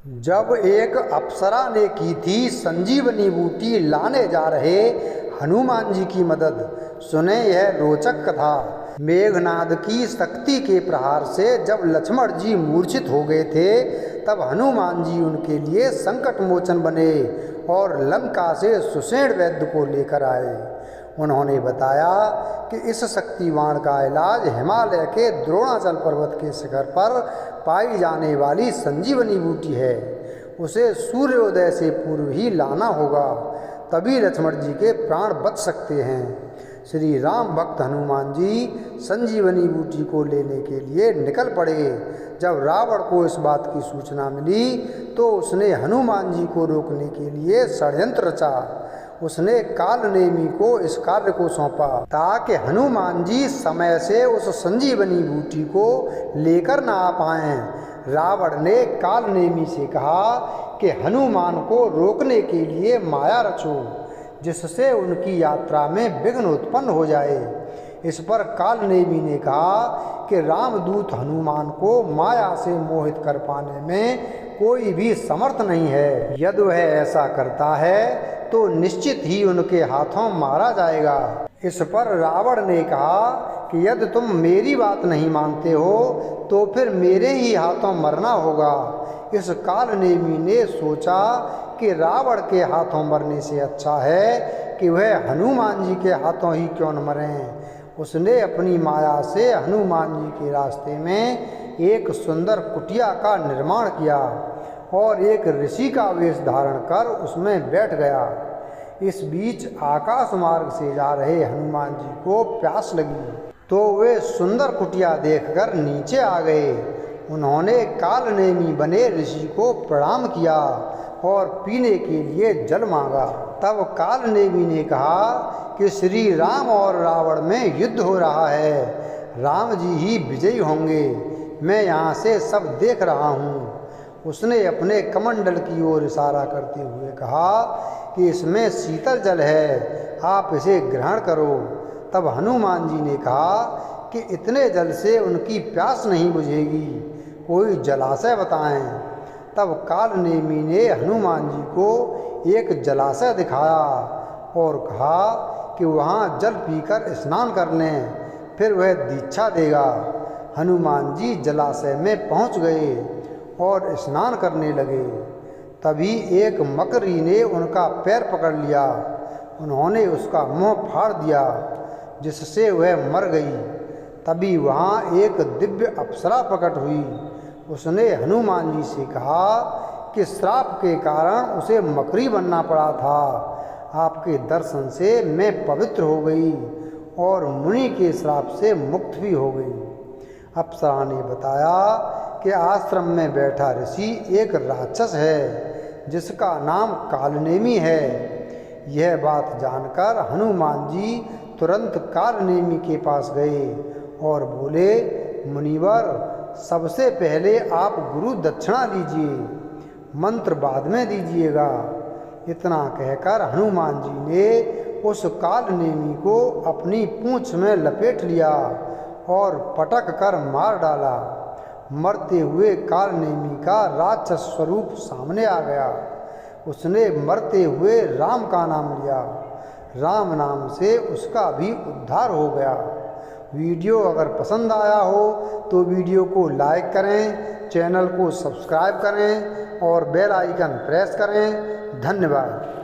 जब एक अप्सरा ने की थी संजीवनी बूटी लाने जा रहे हनुमान जी की मदद। सुने यह रोचक कथा। मेघनाद की शक्ति के प्रहार से जब लक्ष्मण जी मूर्छित हो गए थे, तब हनुमान जी उनके लिए संकट मोचन बने और लंका से सुषेण वैद्य को लेकर आए। उन्होंने बताया कि इस शक्तिवाण का इलाज हिमालय के द्रोणाचल पर्वत के शिखर पर पाई जाने वाली संजीवनी बूटी है। उसे सूर्योदय से पूर्व ही लाना होगा, तभी लक्ष्मण जी के प्राण बच सकते हैं। श्री राम भक्त हनुमान जी संजीवनी बूटी को लेने के लिए निकल पड़े। जब रावण को इस बात की सूचना मिली, तो उसने हनुमान जी को रोकने के लिए षड्यंत्र रचा। उसने कालनेमी को इस कार्य को सौंपा ताकि हनुमान जी समय से उस संजीवनी बूटी को लेकर ना आ पाएं। रावण ने कालनेमी से कहा कि हनुमान को रोकने के लिए माया रचो, जिससे उनकी यात्रा में विघ्न उत्पन्न हो जाए। इस पर कालनेमी ने कहा कि रामदूत हनुमान को माया से मोहित कर पाने में कोई भी समर्थ नहीं है। यदि वह ऐसा करता है तो निश्चित ही उनके हाथों मारा जाएगा। इस पर रावण ने कहा कि यदि तुम मेरी बात नहीं मानते हो तो फिर मेरे ही हाथों मरना होगा। इस कालनेमी ने सोचा कि रावण के हाथों मरने से अच्छा है कि वह हनुमान जी के हाथों ही क्यों न मरें। उसने अपनी माया से हनुमान जी के रास्ते में एक सुंदर कुटिया का निर्माण किया और एक ऋषि का वेश धारण कर उसमें बैठ गया। इस बीच आकाश मार्ग से जा रहे हनुमान जी को प्यास लगी, तो वे सुंदर कुटिया देखकर नीचे आ गए। उन्होंने कालनेमी बने ऋषि को प्रणाम किया और पीने के लिए जल मांगा। तब कालनेमी ने कहा कि श्री राम और रावण में युद्ध हो रहा है, राम जी ही विजयी होंगे, मैं यहाँ से सब देख रहा हूँ। उसने अपने कमंडल की ओर इशारा करते हुए कहा कि इसमें शीतल जल है, आप इसे ग्रहण करो। तब हनुमान जी ने कहा कि इतने जल से उनकी प्यास नहीं बुझेगी, कोई जलाशय बताएं। तब कालनेमी ने हनुमान जी को एक जलाशय दिखाया और कहा कि वहाँ जल पीकर स्नान कर लें, फिर वह दीक्षा देगा। हनुमान जी जलाशय में पहुँच गए और स्नान करने लगे। तभी एक मकरी ने उनका पैर पकड़ लिया। उन्होंने उसका मुंह फाड़ दिया, जिससे वह मर गई। तभी वहाँ एक दिव्य अप्सरा प्रकट हुई। उसने हनुमान जी से कहा कि श्राप के कारण उसे मकरी बनना पड़ा था, आपके दर्शन से मैं पवित्र हो गई और मुनि के श्राप से मुक्त भी हो गई। अप्सरा ने बताया कि आश्रम में बैठा ऋषि एक राक्षस है, जिसका नाम कालनेमी है। यह बात जानकर हनुमान जी तुरंत कालनेमी के पास गए और बोले, मुनिवर, सबसे पहले आप गुरु दक्षिणा लीजिए, मंत्र बाद में दीजिएगा। इतना कहकर हनुमान जी ने उस कालनेमी को अपनी पूंछ में लपेट लिया और पटक कर मार डाला। मरते हुए कालनेमी का राक्षस स्वरूप सामने आ गया। उसने मरते हुए राम का नाम लिया। राम नाम से उसका भी उद्धार हो गया। वीडियो अगर पसंद आया हो तो वीडियो को लाइक करें, चैनल को सब्सक्राइब करें और बेल आइकन प्रेस करें। धन्यवाद।